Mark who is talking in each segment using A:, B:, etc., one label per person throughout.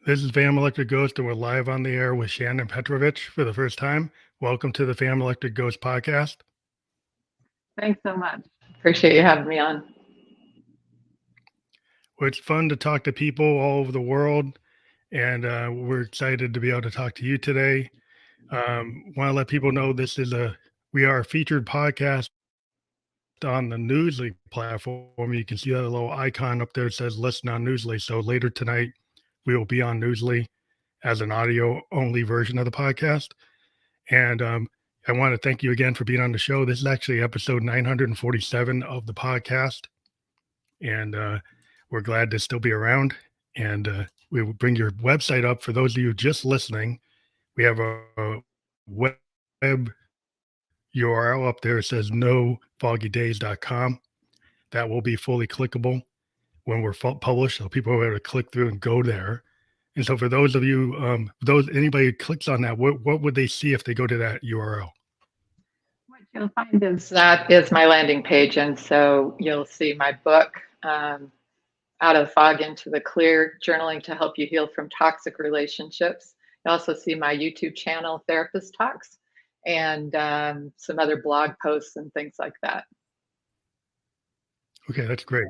A: This is Fam Electric Ghost, and we're live on the air with Shannon Petrovich for the first time. Welcome to the Fam Electric Ghost podcast.
B: Thanks so much. Appreciate you having me on.
A: Well, it's fun to talk to people all over the world, and we're excited to be able to talk to you today. Want to let people know we are a featured podcast on the Newsly platform. You can see that little icon up there that says listen on Newsly. So later tonight, we will be on Newsly as an audio only version of the podcast. And I want to thank you again for being on the show. This is actually episode 947 of the podcast. And we're glad to still be around. And we will bring your website up for those of you just listening. We have a web URL up there. It says nofoggydays.com. That will be fully clickable when we're published. So people are able to click through and go there. And so for those of you, anybody who clicks on that, what would they see if they go to that URL?
B: What you'll find is that is my landing page. And so you'll see my book, Out of the Fog into the Clear, Journaling to Help You Heal from Toxic Relationships. You'll also see my YouTube channel, Therapist Talks, and some other blog posts and things like that.
A: Okay, that's great.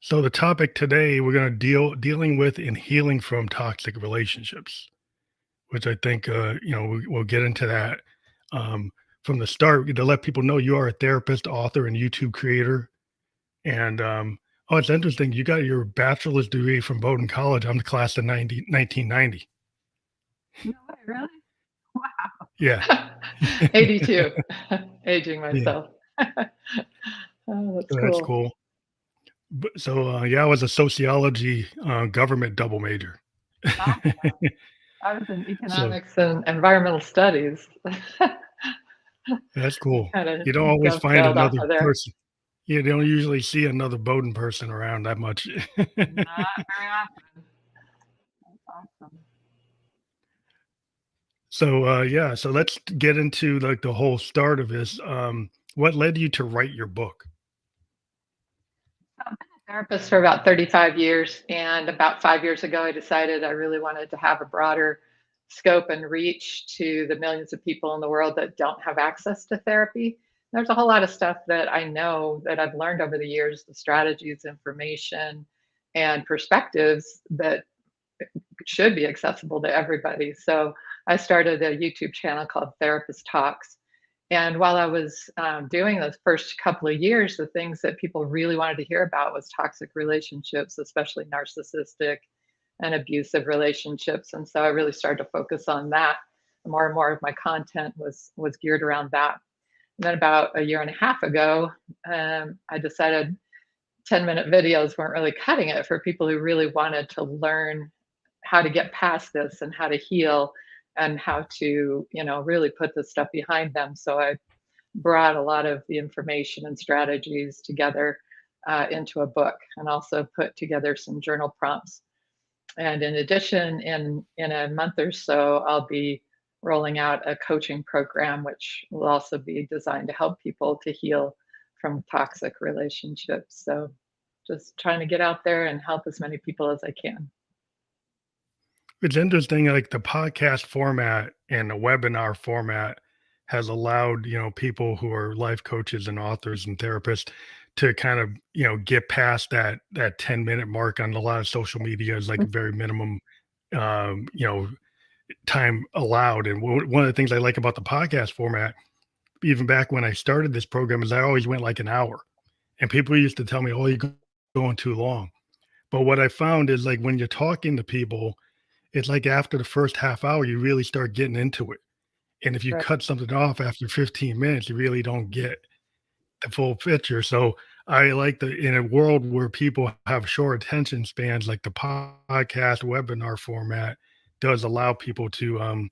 A: So the topic today, we're going to dealing with and healing from toxic relationships, which I think, we'll get into that from the start to let people know you are a therapist, author, and YouTube creator. And it's interesting. You got your bachelor's degree from Bowdoin College. I'm the class of 1990.
B: No way, really? Wow.
A: Yeah.
B: 82. Aging myself.
A: Yeah.
B: Oh,
A: That's cool. So, I was a sociology government double major.
B: Awesome. I was in economics and environmental studies.
A: That's cool.
B: Kinda
A: You don't always find
B: dovetailed off
A: another
B: of there.
A: person. You don't usually see another Bowdoin person around that much.
B: Not very often. That's awesome.
A: So, so let's get into like the whole start of this. What led you to write your book?
B: I've been a therapist for about 35 years, and about 5 years ago, I decided I really wanted to have a broader scope and reach to the millions of people in the world that don't have access to therapy. There's a whole lot of stuff that I know that I've learned over the years, the strategies, information, and perspectives that should be accessible to everybody. So I started a YouTube channel called Therapist Talks. And while I was doing those first couple of years, the things that people really wanted to hear about was toxic relationships, especially narcissistic and abusive relationships. And so I really started to focus on that. More and more of my content was geared around that. And then about a year and a half ago, I decided 10-minute videos weren't really cutting it for people who really wanted to learn how to get past this and how to heal and how to, really put this stuff behind them. So I brought a lot of the information and strategies together into a book, and also put together some journal prompts. And in addition, in a month or so, I'll be rolling out a coaching program, which will also be designed to help people to heal from toxic relationships. So just trying to get out there and help as many people as I can.
A: It's interesting, like the podcast format and the webinar format has allowed, people who are life coaches and authors and therapists to kind of, get past that 10-minute mark on a lot of social media is like a very minimum, time allowed. And one of the things I like about the podcast format, even back when I started this program, is I always went like an hour, and people used to tell me, "Oh, you're going too long." But what I found is like when you're talking to people, it's like after the first half hour, you really start getting into it. And if you
B: Right.
A: cut something off after 15 minutes, you really don't get the full picture. So I like in a world where people have short attention spans, like the podcast webinar format does allow people to,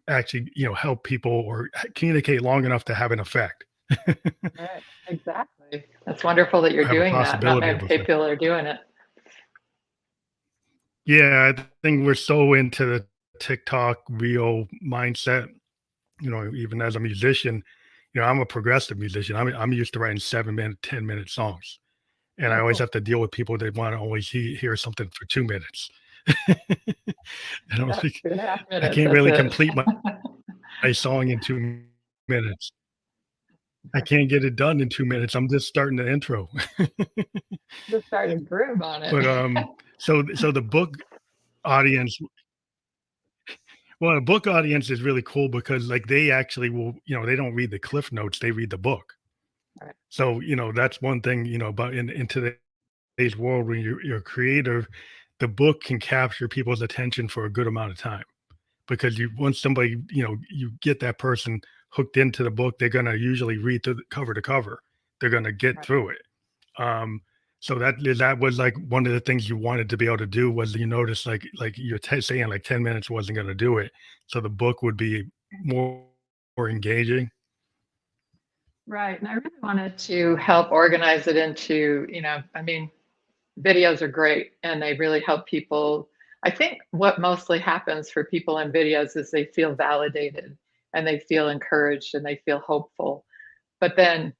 A: actually, help people or communicate long enough to have an effect.
B: Right. Exactly. That's wonderful that you're
A: Have a
B: doing that. Not
A: possibility
B: many
A: of effect.
B: people are doing it.
A: Yeah, I think we're so into the TikTok reel mindset. Even as a musician, I'm a progressive musician. I'm used to writing 7-minute, 10-minute songs. and I
B: Oh,
A: always
B: cool.
A: have to deal with people that want to always hear something for 2 minutes. I don't
B: Yep,
A: think
B: 2.5
A: I
B: minutes,
A: can't
B: that's
A: really
B: it.
A: complete my song in 2 minutes. I can't get it done in 2 minutes. I'm just starting the intro.
B: Just starting to groove on it.
A: But so the book audience, well, the book audience is really cool because like they actually will, they don't read the cliff notes, they read the book.
B: Right,
A: So, that's one thing, about in today's world when you're creative, the book can capture people's attention for a good amount of time because you once somebody, you get that person hooked into the book, they're gonna usually read through the cover to cover. They're gonna get
B: right.
A: through it. Um, so that was like one of the things you wanted to be able to do was you notice like you're saying like 10 minutes wasn't going to do it. So the book would be more, more engaging.
B: Right, and I really wanted to help organize it into, I mean, videos are great and they really help people. I think what mostly happens for people in videos is they feel validated and they feel encouraged and they feel hopeful. But then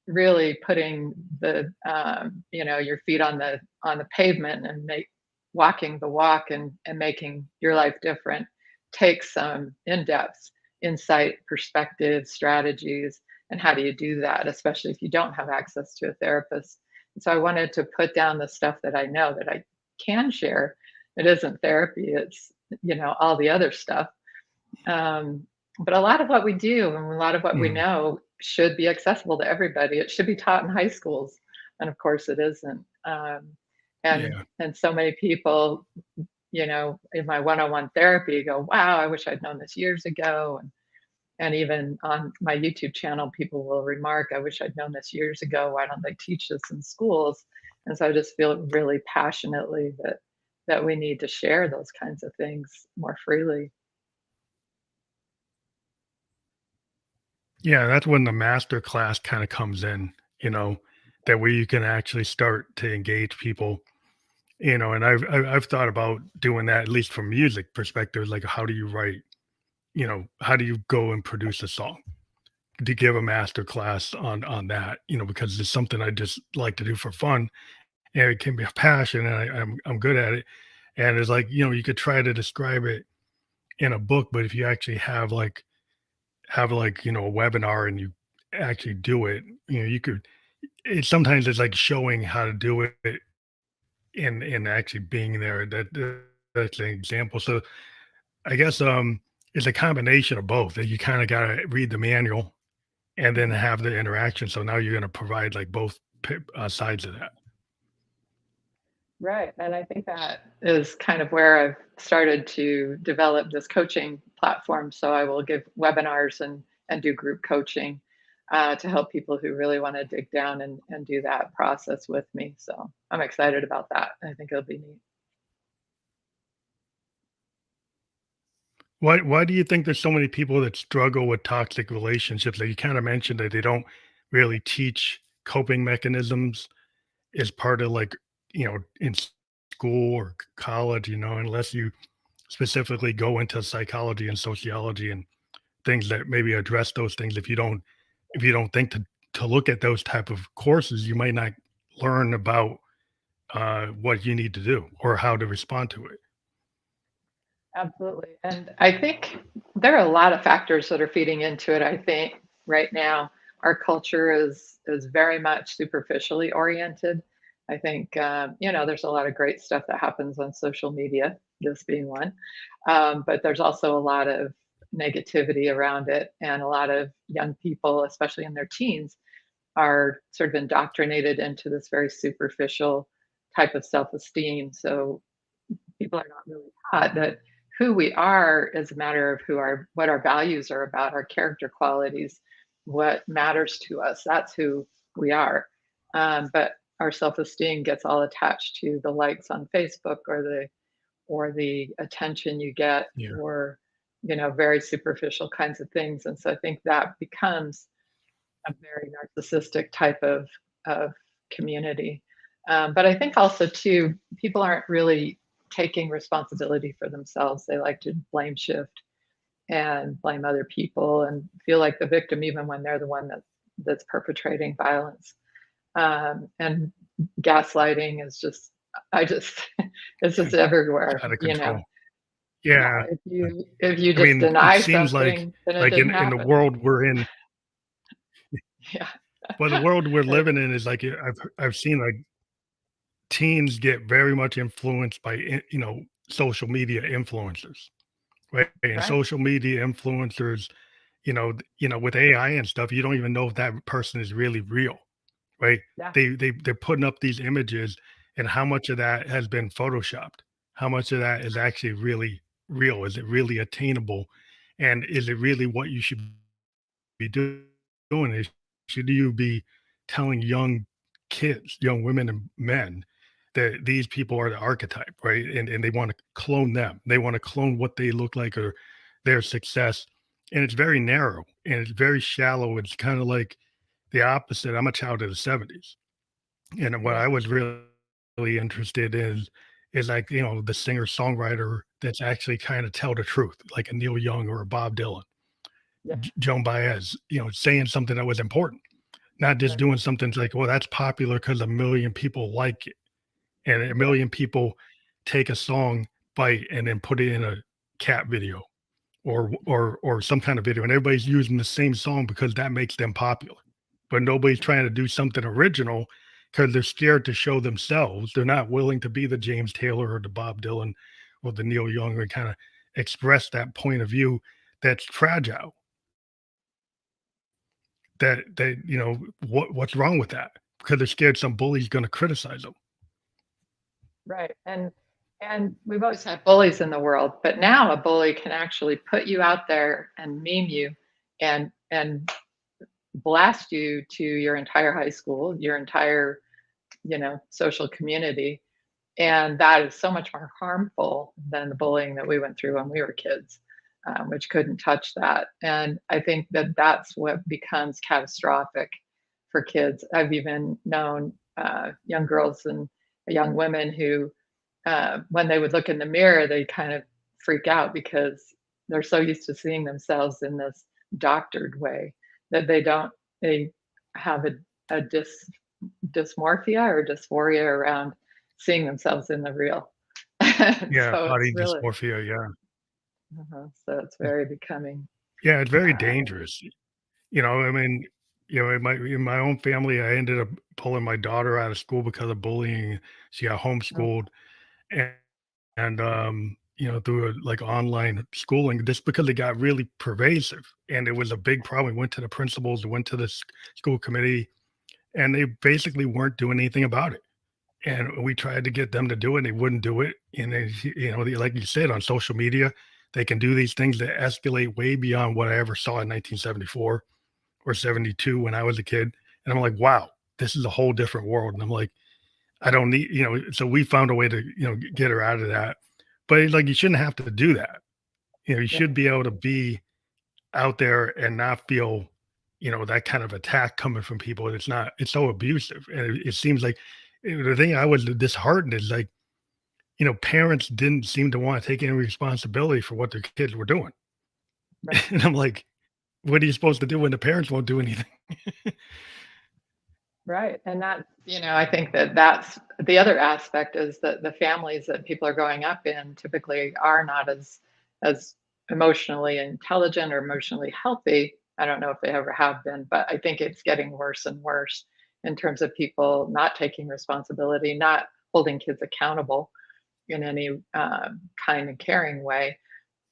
B: really putting your feet on the pavement and walking the walk and making your life different takes some in-depth insight, perspective, strategies, and how do you do that, especially if you don't have access to a therapist. And so I wanted to put down the stuff that I know that I can share. It isn't therapy, it's all the other stuff. um, but a lot of what we do and a lot of what we
A: Mm,
B: know should be accessible to everybody. It should be taught in high schools, and of course, it isn't. And so many people, in my one-on-one therapy, go, "Wow, I wish I'd known this years ago." And even on my YouTube channel, people will remark, "I wish I'd known this years ago. Why don't they teach this in schools?" And so I just feel really passionately that we need to share those kinds of things more freely.
A: yeah, that's when the master class kind of comes in, that way you can actually start to engage people. And I've thought about doing that at least from music perspective, like how do you write, how do you go and produce a song, to give a master class on that, because it's something I just like to do for fun, and it can be a passion, and I'm good at it. And it's like, you could try to describe it in a book, but if you actually have like a webinar and you actually do it, you could. Sometimes it's like showing how to do it and actually being there. That's an example. So I guess it's a combination of both. That you kind of got to read the manual and then
B: Mhm.
A: have the interaction. So now you're going to provide like both sides of that.
B: Right. And I think that is kind of where I've started to develop this coaching platform. So I will give webinars and do group coaching to help people who really want to dig down and do that process with me. So I'm excited about that. I think it'll be neat.
A: Why do you think there's so many people that struggle with toxic relationships? Like you kind of mentioned that they don't really teach coping mechanisms as part of like, in school or college, unless you specifically go into psychology and sociology and things that maybe address those things. If you don't think to look at those type of courses, you might not learn about what you need to do or how to respond to it.
B: Absolutely. And I think there are a lot of factors that are feeding into it. I think right now our culture is very much superficially oriented. I think there's a lot of great stuff that happens on social media, this being one, but there's also a lot of negativity around it, and a lot of young people, especially in their teens, are sort of indoctrinated into this very superficial type of self-esteem. So people are not really taught that who we are is a matter of what our values are about, our character qualities, what matters to us. That's who we are. But our self-esteem gets all attached to the likes on Facebook or the attention you get
A: Yeah.
B: or very superficial kinds of things. And so I think that becomes a very narcissistic type of community. But I think also too, people aren't really taking responsibility for themselves. They like to blame shift and blame other people and feel like the victim even when they're the one that's perpetrating violence. And gaslighting is just, I just, it's just everywhere,
A: Out of
B: you know.
A: control.
B: Yeah,
A: Yeah.
B: if you
A: I
B: just
A: mean, it
B: deny
A: seems
B: something, then it
A: like
B: didn't
A: in the
B: happen.
A: world we're in,
B: Yeah.
A: well, the world we're
B: It,
A: living in is like I've seen like teens get very much influenced by social media influencers, right? And
B: right.
A: social media influencers, with AI and stuff, you don't even know if that person is really real, right?
B: Yeah.
A: They're putting up these images, and how much of that has been photoshopped? How much of that is actually really real? Is it really attainable? And is it really what you should be doing? Is should you be telling young kids, young women and men that these people are the archetype, right? And they want to clone them. They want to clone what they look like or their success. And it's very narrow and it's very shallow. It's kind of like the opposite. I'm a child of the 70s. And what
B: Yeah.
A: I was really interested in is like, the singer songwriter that's actually kind of tell the truth, like a Neil Young or a Bob Dylan,
B: Yeah.
A: Joan Baez, saying something that was important, not just
B: Right.
A: doing something like, well, that's popular because a million people like it. And a
B: Yeah.
A: million people take a song, bite, and then put it in a cat video or some kind of video, and everybody's using the same song because that makes them popular. But nobody's trying to do something original because they're scared to show themselves. They're not willing to be the James Taylor or the Bob Dylan or the Neil Young and kind of express that point of view that's fragile. What's wrong with that? Because they're scared some bully's going to criticize them.
B: Right. And we've always had bullies in the world, but now a bully can actually put you out there and meme you and blast you to your entire high school, your entire, social community. And that is so much more harmful than the bullying that we went through when we were kids, which couldn't touch that. And I think that that's what becomes catastrophic for kids. I've even known young girls and young women who, when they would look in the mirror, they kind of freak out because they're so used to seeing themselves in this doctored way that they have a dysmorphia or dysphoria around seeing themselves in the real.
A: Yeah,
B: So it's
A: body
B: really,
A: dysmorphia. Yeah.
B: so it's very becoming.
A: Yeah, it's very
B: Uh,
A: dangerous. I mean, in my own family, I ended up pulling my daughter out of school because of bullying. She got
B: oh,
A: homeschooled and through like online schooling just because it got really pervasive and it was a big problem. We went to the principals, went to the school committee, and they basically weren't doing anything about it. And we tried to get them to do it, and they wouldn't do it. And like you said, on social media, they can do these things that escalate way beyond what I ever saw in 1974 or 72 when I was a kid. And I'm like, wow, this is a whole different world. And I'm like, I don't need, so we found a way to, get her out of that. But like, you shouldn't have to do that. You
B: yeah,
A: should be able to be out there and not feel, that kind of attack coming from people. And it's so abusive. And it seems like the thing I was disheartened is like, parents didn't seem to want to take any responsibility for what their kids were doing.
B: right.
A: And I'm like, what are you supposed to do when the parents won't do anything?
B: Right. And that, I think that that's the other aspect is that the families that people are growing up in typically are not as emotionally intelligent or emotionally healthy. I don't know if they ever have been, but I think it's getting worse and worse in terms of people not taking responsibility, not holding kids accountable in any kind and caring way.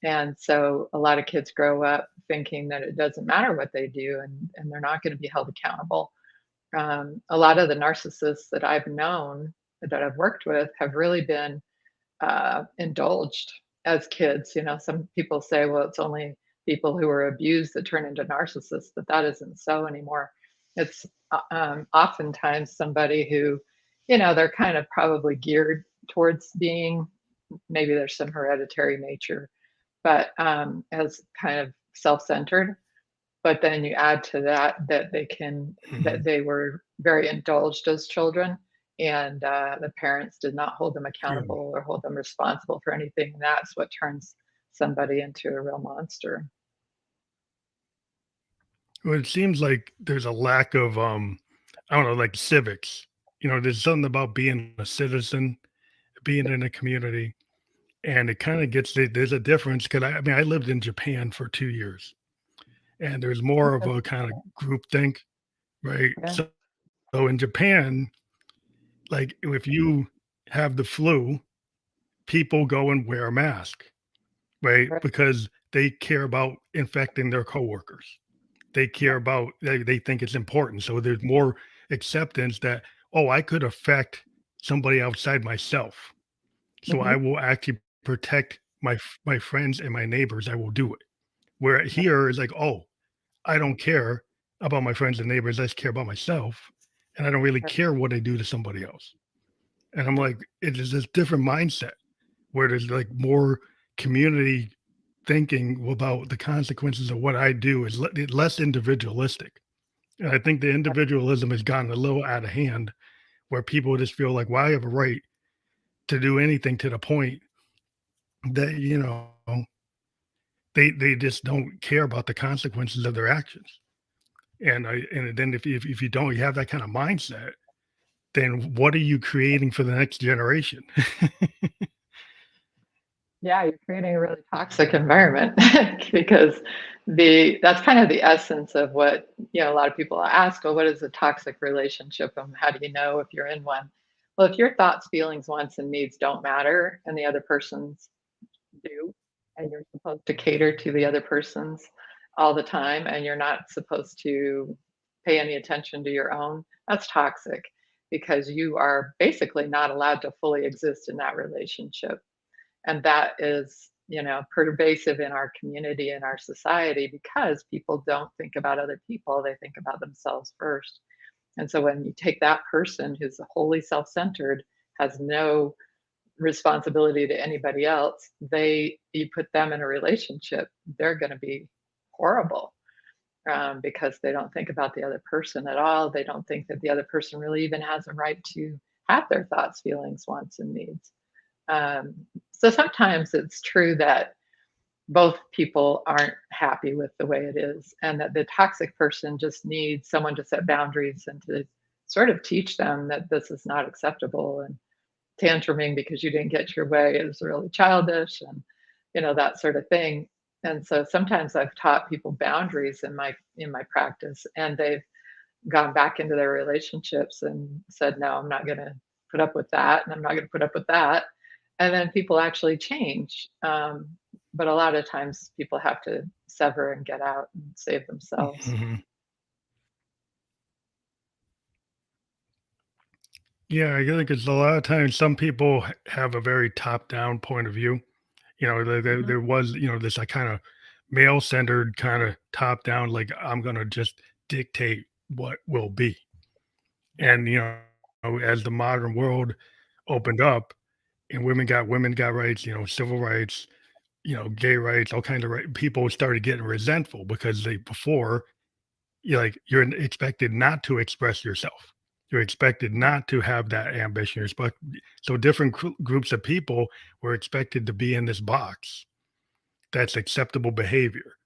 B: And so a lot of kids grow up thinking that it doesn't matter what they do and they're not going to be held accountable. A lot of the narcissists that I've known, that I've worked with, have really been indulged as kids. Some people say, well, it's only people who are abused that turn into narcissists, but that isn't so anymore. It's oftentimes somebody who, they're kind of probably geared towards being, maybe there's some hereditary nature, but as kind of self-centered. But then you add to that that
A: Mhm.
B: they were very indulged as children, and the parents did not hold them
A: Yeah.
B: accountable or hold them responsible for anything. And that's what turns somebody into a real monster.
A: Well, it seems like there's a lack of, I don't know, like civics. there's something about being a citizen, being in a community, and it kind of there's a difference because I mean, I lived in Japan for 2 years, and there's more of a kind of group think, right?
B: Yeah,
A: So in Japan, like if you have the flu, people go and wear a mask, right?
B: right.
A: Because they care about infecting their coworkers. They care
B: Yep.
A: about they think it's important. So there's more acceptance that, oh, I could affect somebody outside myself. So I
B: Hmm.
A: will actually protect my friends and my neighbors. I will do it. Where here is like, oh, I don't care about my friends and neighbors. I just care about myself, and I don't really care what I do to somebody else. And I'm like, it is this different mindset where there's like more community thinking about the consequences of what I do is less individualistic. And I think the individualism has gotten a little out of hand where people just feel like, well, I have a right to do anything to the point that, they just don't care about the consequences of their actions. And then if you don't you have that kind of mindset, then what are you creating for the next generation?
B: Yeah, you're creating a really toxic environment because the that's kind of the essence of what, a lot of people ask, well, what is a toxic relationship and how do you know if you're in one? Well, if your thoughts, feelings, wants, and needs don't matter and the other person's do, and you're supposed to cater to the other person's all the time, and you're not supposed to pay any attention to your own, that's toxic because you are basically not allowed to fully exist in that relationship. And that is, pervasive in our community and our society because people don't think about other people, they think about themselves first. And so when you take that person who's wholly self-centered, has no responsibility to anybody else, you put them in a relationship, they're going to be horrible, because they don't think about the other person at all. They don't think that the other person really even has a right to have their thoughts, feelings, wants, and needs. um, so sometimes it's true that both people aren't happy with the way it is, and that the toxic person just needs someone to set boundaries and to sort of teach them that this is not acceptable. And tantruming because you didn't get your way is really childish, and that sort of thing. And so sometimes I've taught people boundaries in my practice, and they've gone back into their relationships and said, no, I'm not going to put up with that, and I'm not going to put up with that. And then people actually change. But a lot of times people have to sever and get out and save themselves.
A: Mhm. Yeah, I think it's a lot of times some people have a very top-down point of view.
B: Mhm.
A: There was, this like kind of male-centered kind of top-down, like I'm gonna just dictate what will be.
B: Yeah.
A: And as the modern world opened up and women got rights, civil rights, gay rights, all kinds of right, people started getting resentful because they before you're expected not to express yourself. You're expected not to have that ambition. So different groups of people were expected to be in this box that's acceptable behavior.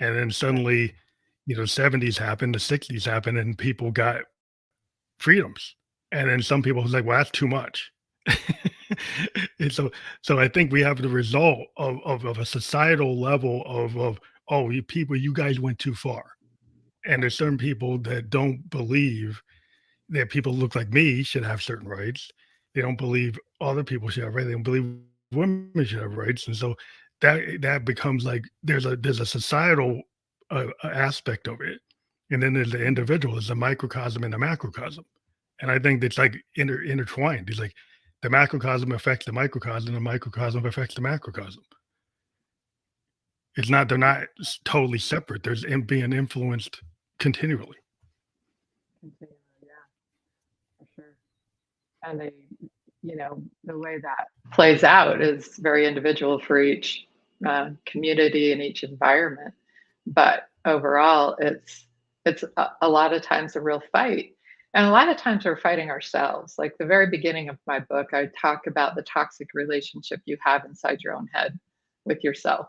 A: And then
B: Right.
A: suddenly, 70s happened, the 60s happened, and people got freedoms. And then some people was like, well, that's too much. And so I think we have the result of a societal level of oh, you guys went too far. And there's certain people that don't believe that people look like me should have certain rights. They don't believe other people should have rights. They don't believe women should have rights. And so that becomes like there's a societal aspect of it, and then there's the
B: Mhm.
A: individual, there's a microcosm and a macrocosm, and I think it's like intertwined. It's like the macrocosm affects the microcosm, the microcosm affects the macrocosm. It's not they're not totally separate. There's being influenced continually.
B: Continue. Yeah, for sure. And the way that plays out is very individual for each community and each environment. But overall, it's a lot of times a real fight, and a lot of times we're fighting ourselves. Like the very beginning of my book, I talk about the toxic relationship you have inside your own head with yourself.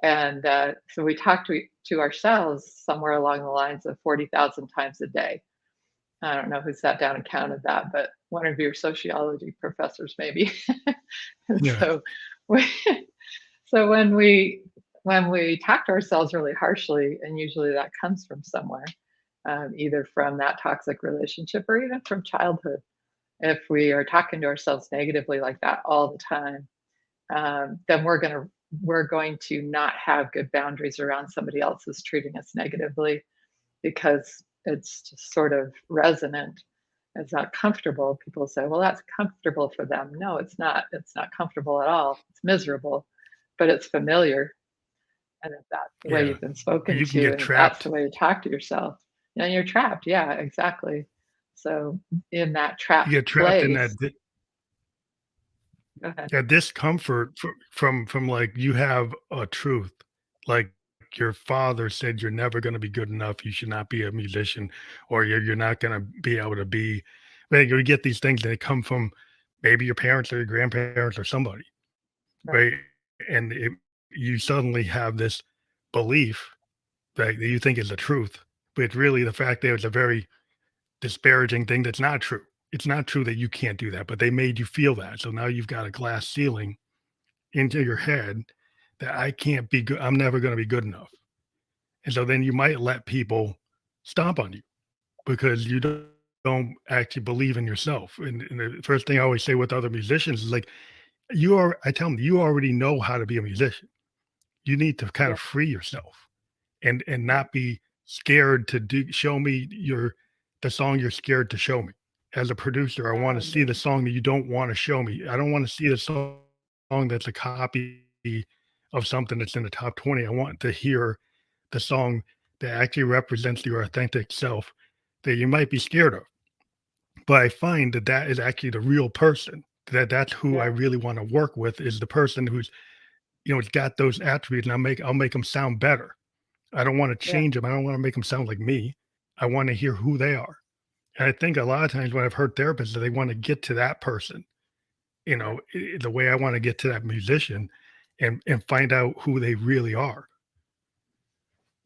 B: And so we talk to ourselves somewhere along the lines of 40,000 times a day. I don't know who sat down and counted that, but one of your sociology professors maybe. And
A: Yeah.
B: so we, so when we talk to ourselves really harshly, and usually that comes from somewhere, either from that toxic relationship or even from childhood. If we are talking to ourselves negatively like that all the time, then we're going to not have good boundaries around somebody else who's treating us negatively, because it's just sort of resonant. It's not comfortable. People say, well, that's comfortable for them. No, it's not. It's not comfortable at all. It's miserable, but it's familiar. And if that's the way
A: Yeah.
B: you've been spoken
A: You can
B: to,
A: get
B: and if that's the
A: trapped.
B: way you talk to yourself, then you're trapped. Yeah, exactly. So in that
A: You
B: trapped
A: get trapped in
B: place, go ahead.
A: that discomfort from like you have a truth. Like your father said you're never gonna be good enough, you should not be a musician, or you're not gonna be able to be, like, you get these things that come from maybe your parents or your grandparents or somebody,
B: Right.
A: right? And you suddenly have this belief that you think is the truth, but really the fact that it's a very disparaging thing that's not true. It's not true that you can't do that, but they made you feel that. So now you've got a glass ceiling into your head that I can't be good. I'm never going to be good enough. And so then you might let people stomp on you because you don't actually believe in yourself. And the first thing I always say with other musicians is like, I tell them, you already know how to be a musician. You need to kind
B: Yeah.
A: of free yourself and
B: Yeah.
A: not be scared to show me the song you're scared to show me. As a producer, I want to see the
B: Yeah.
A: song that you don't want to show me. I don't want to see the song that's a copy of something that's in the top 20. I want to hear the song that actually represents your authentic self that you might be scared of. But I find that that is actually the real person. That's who I
B: Yeah.
A: really want to work with, is the person who's, it's got those attributes, and I'll make them sound better. I don't want to
B: Yeah.
A: change them. I don't want to make them sound like me. I want to hear who they are. And I think a lot of times when I've heard therapists that they want to get to that person,
B: Right.
A: the way I want to get to that musician and find out who they really are.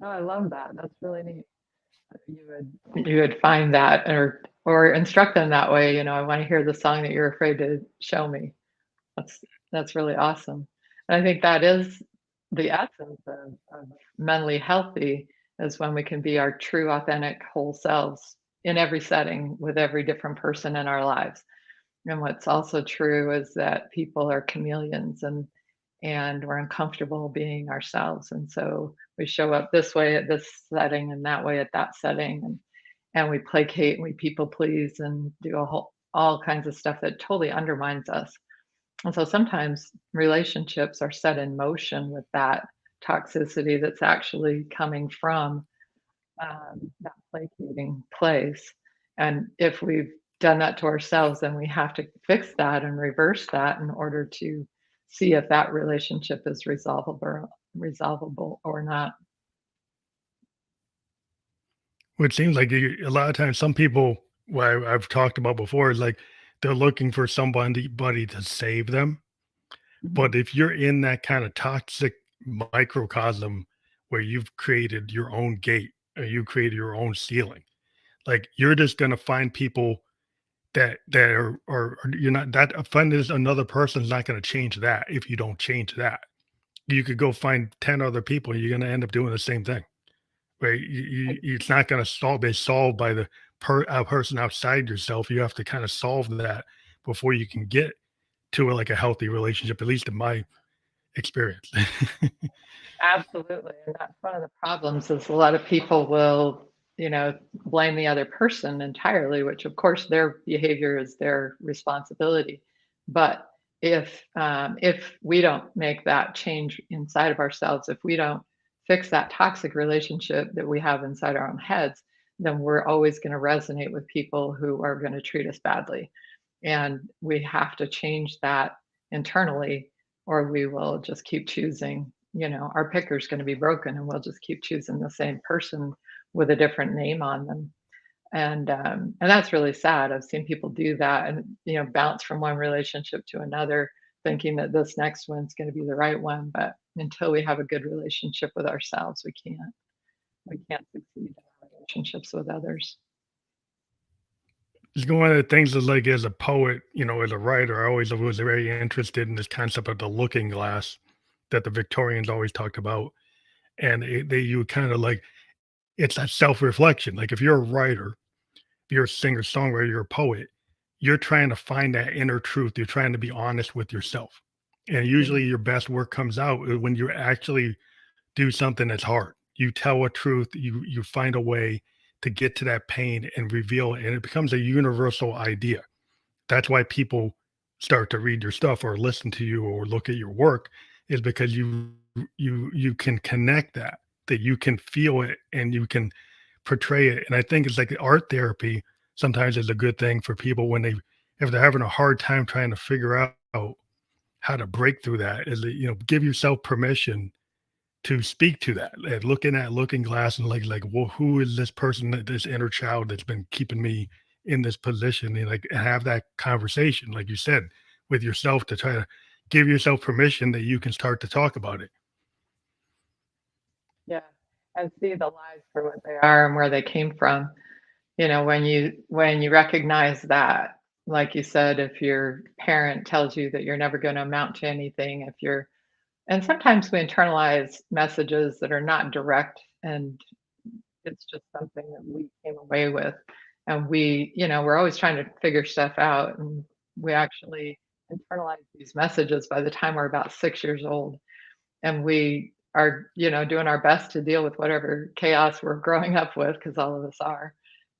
B: Oh, I love that. That's really neat. You would find that, or instruct them that way. I want to hear the song that you're afraid to show me. That's really awesome. And I think that is the essence of mentally healthy, is when we can be our true, authentic, whole selves in every setting with every different person in our lives. And what's also true is that people are chameleons, and we're uncomfortable being ourselves. And so we show up this way at this setting and that way at that setting, and we placate and we people please and do all kinds of stuff that totally undermines us. And so sometimes relationships are set in motion with that toxicity that's actually coming from that placating place. And if we've done that to ourselves, then we have to fix that and reverse that in order to see if that relationship is resolvable or not.
A: Which seems like a lot of times some people, what I've talked about before, is like they're looking for somebody buddy to save them.
B: Mhm.
A: But if you're in that kind of toxic microcosm where you've created your own gate or you created your own ceiling, like you're just gonna find people that are you're not that offended is another person's not gonna change that if you don't change that. You could go find 10 other people, you're gonna end up doing the same thing, right? It's not gonna be solved by the person outside yourself. You have to kind of solve that before you can get to like a healthy relationship, at least in my experience.
B: Absolutely. And that's one of the problems, is a lot of people will, blame the other person entirely, which of course their behavior is their responsibility. But if we don't make that change inside of ourselves, if we don't fix that toxic relationship that we have inside our own heads, then we're always going to resonate with people who are going to treat us badly. And we have to change that internally, or we will just keep choosing, our picker's going to be broken, and we'll just keep choosing the same person with a different name on them. And that's really sad. I've seen people do that, and bounce from one relationship to another, thinking that this next one's going to be the right one. But until we have a good relationship with ourselves, we can't succeed in our relationships with others.
A: It's one of the things is like as a poet, as a writer, I always was very interested in this concept of the looking glass that the Victorians always talked about. And you kind of like it's that self reflection. Like if you're a writer, if you're a singer songwriter, you're a poet, you're trying to find that inner truth. You're trying to be honest with yourself. And
B: Yeah.
A: usually your best work comes out when you actually do something that's hard. You tell a truth, you find a way to get to that pain and reveal it, and it becomes a universal idea. That's why people start to read your stuff or listen to you or look at your work is because you can connect that you can feel it and you can portray it. And I think it's like art therapy sometimes is a good thing for people when they if they're having a hard time trying to figure out how to break through that is that give yourself permission to speak to that, and look in that looking glass and like, well, who is this person, this inner child that's been keeping me in this position, and like have that conversation, like you said, with yourself to try to give yourself permission that you can start to talk about it.
B: Yeah. And see the lies for what they are and where they came from. When you recognize that, like you said, if your parent tells you that you're never going to amount to anything, if you're and sometimes we internalize messages that are not direct and it's just something that we came away with. And we're always trying to figure stuff out. And we actually internalize these messages by the time we're about 6 years old. And we are, doing our best to deal with whatever chaos we're growing up with, because all of us are.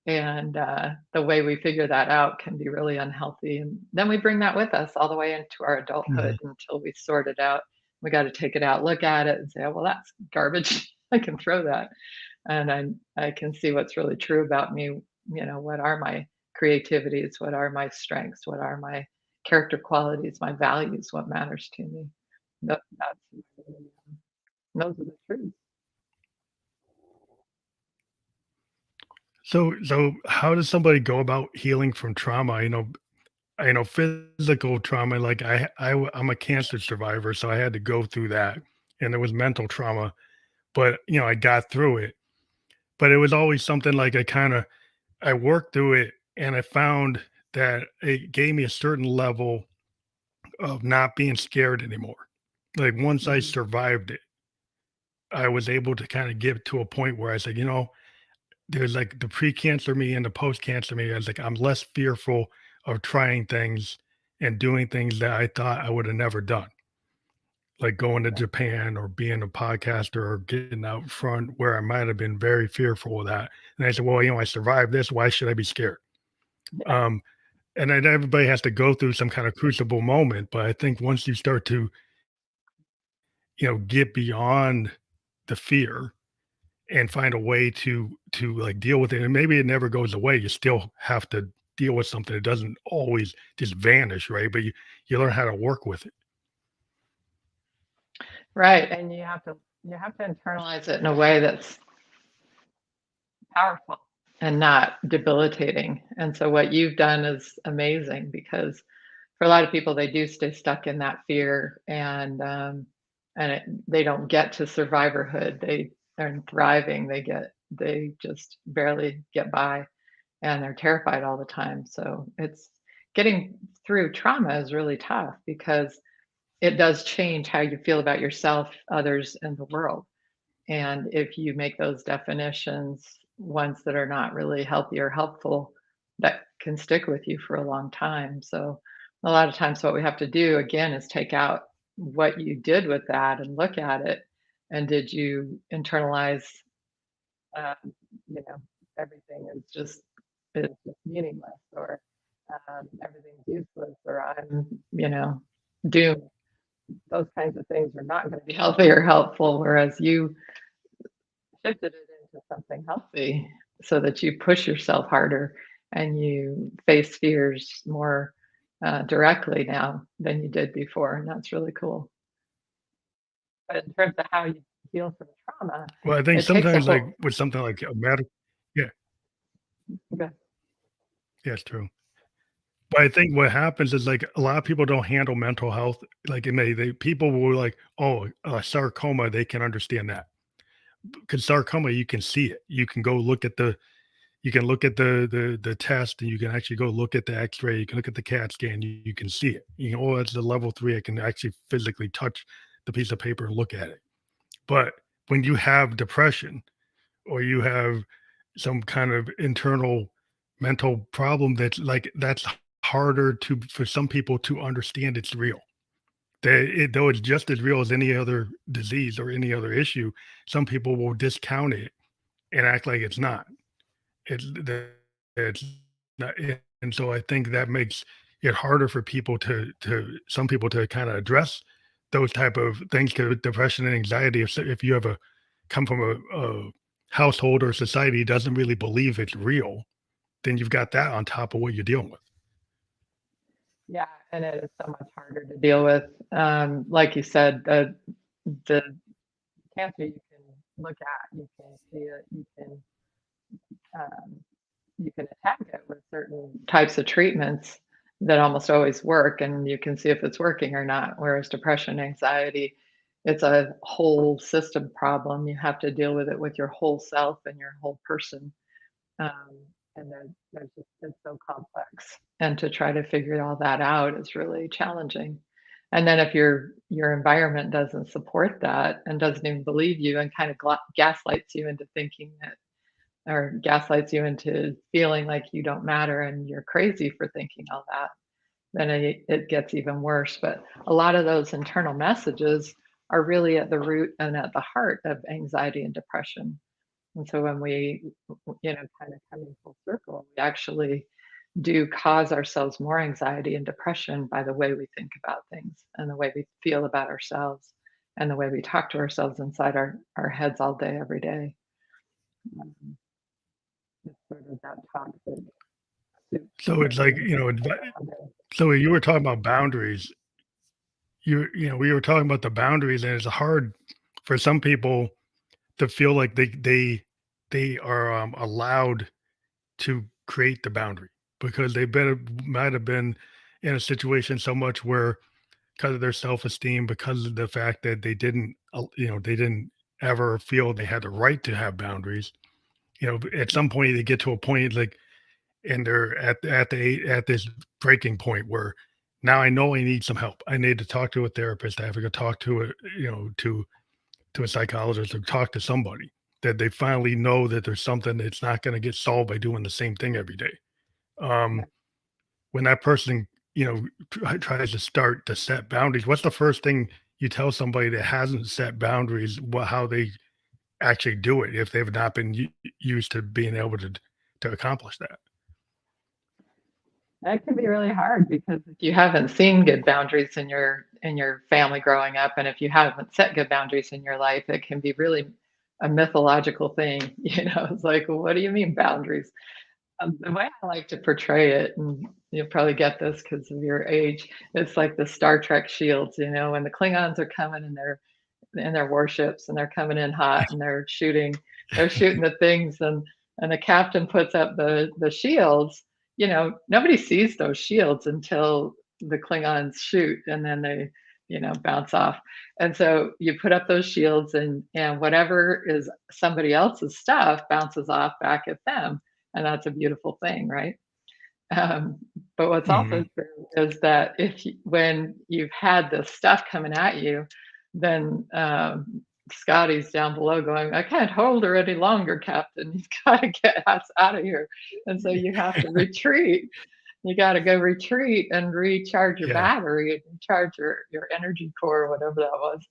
B: And the way we figure that out can be really unhealthy. And then we bring that with us all the way into our adulthood
A: Mhm.
B: until we sort it out. We got to take it out, look at it, and say, oh, well, that's garbage. I can throw that. And I can see what's really true about me. What are my creativities? What are my strengths? What are my character qualities? My values? What matters to me? That's really, those are the truths.
A: So how does somebody go about healing from trauma? I know physical trauma, like I'm a cancer survivor, so I had to go through that, and there was mental trauma, but I got through it. But it was always something like I worked through it, and I found that it gave me a certain level of not being scared anymore. Like once I
B: Mhm.
A: survived it, I was able to kind of get to a point where I said, there's like the pre-cancer me and the post-cancer me. I was like, I'm less fearful of trying things and doing things that I thought I would have never done, like going to
B: Right.
A: Japan or being a podcaster or getting out front where I might have been very fearful of that. And I said, well, I survived this. Why should I be scared?
B: Yeah.
A: Um, and then everybody has to go through some kind of crucible moment. But I think once you start to, get beyond the fear and find a way to like deal with it, and maybe it never goes away. You still have to deal with something. It doesn't always just vanish, right? But you learn how to work with it.
B: Right. And you have to internalize it in a way that's powerful and not debilitating. And so what you've done is amazing because for a lot of people, they do stay stuck in that fear they don't get to survivorhood. They're thriving. They just barely get by and they're terrified all the time. So it's getting through trauma is really tough because it does change how you feel about yourself, others, and the world. And if you make those definitions ones that are not really healthy or helpful, that can stick with you for a long time. So a lot of times what we have to do again is take out what you did with that and look at it. And did you internalize, um, you know, everything is just meaningless or everything's useless or I'm doomed. Those kinds of things are not going to be healthy or helpful. Whereas you shifted it into something healthy so that you push yourself harder and you face fears more directly now than you did before. And that's really cool. But in terms of how you heal from trauma,
A: Well, I think
B: it takes a
A: sometimes like
B: whole,
A: with something like a medical, yeah,
B: okay.
A: yeah, it's true. But I think what happens is like a lot of people don't handle mental health like it may. They people will like, oh, sarcoma, they can understand that because sarcoma, you can see it. You can go look at you can look at the test, and you can actually go look at the X-ray. You can look at the CAT scan. You can see it. You know, oh, it's the level 3. I can actually physically touch the piece of paper and look at it. But when you have depression, or you have some kind of internal mental problem, that's harder to for some people to understand it's real. Though it's just as real as any other disease or any other issue, some people will discount it and act like it's not. It's not, and so I think that makes it harder for people to some people to kind of address those type of things, to depression and anxiety. If you have a come from a household or society doesn't really believe it's real, then you've got that on top of what you're dealing with.
B: Yeah, and it is so much harder to deal with. Like you said, the cancer you can look at, you can see it, um, you can attack it with certain types of treatments that almost always work, and you can see if it's working or not. Whereas depression, anxiety, it's a whole system problem. You have to deal with it with your whole self and your whole person. Um, and there's just, it's so complex. And to try to figure all that out is really challenging. And then if your environment doesn't support that and doesn't even believe you and kind of gaslights you into thinking that, or gaslights you into feeling like you don't matter and you're crazy for thinking all that, then it gets even worse. But a lot of those internal messages are really at the root and at the heart of anxiety and depression. And so when we, kind of come in full circle, we actually do cause ourselves more anxiety and depression by the way we think about things and the way we feel about ourselves and the way we talk to ourselves inside our heads all day, every day. Um, it's sort of that toxic soup
A: So
B: that
A: it's
B: we
A: like,
B: end up
A: so you were talking about boundaries. We were talking about the boundaries, and it's hard for some people to feel like they are allowed to create the boundary, because they better might have been in a situation so much where, because of their self-esteem, because of the fact that they didn't ever feel they had the right to have boundaries. At some point they get to a point, like, and they're at this breaking point where, now I know I need some help. I need to talk to a therapist. I have to go talk to to a psychologist, or talk to somebody, that they finally know that there's something that's not going to get solved by doing the same thing every day. Um, when that person, tries to start to set boundaries, what's the first thing you tell somebody that hasn't set boundaries, how they actually do it, if they've not been used to being able to accomplish that?
B: That can be really hard because if you haven't seen good boundaries in your family growing up, and if you haven't set good boundaries in your life, it can be really a mythological thing. It's like, well, what do you mean boundaries? The way I like to portray it, and you'll probably get this because of your age, it's like the Star Trek shields. When the Klingons are coming and they're in their warships and they're coming in hot and they're shooting the things, and the captain puts up the shields. Nobody sees those shields until the Klingons shoot, and then they bounce off. And so you put up those shields, and whatever is somebody else's stuff bounces off back at them, and that's a beautiful thing, right? um, but what's also
A: Mhm.
B: true is that when you've had this stuff coming at you, then Scotty's down below going, I can't hold her any longer, Captain. You've got to get us out of here. And so you have to retreat. You got to go retreat and recharge your
A: Yeah.
B: battery and recharge your energy core, whatever that was.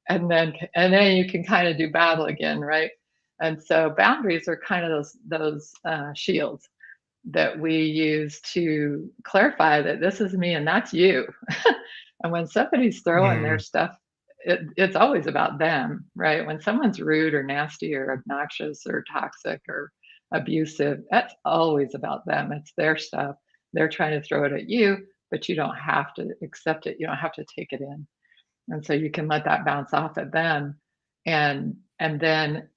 B: And then you can kind of do battle again, right? And so boundaries are kind of those shields that we use to clarify that this is me and that's you. And when somebody's throwing their
A: Mm.
B: stuff, it's always about them, right? When someone's rude or nasty or obnoxious or toxic or abusive, that's always about them. It's their stuff. They're trying to throw it at you, but you don't have to accept it. You don't have to take it in. And so you can let that bounce off at them, and then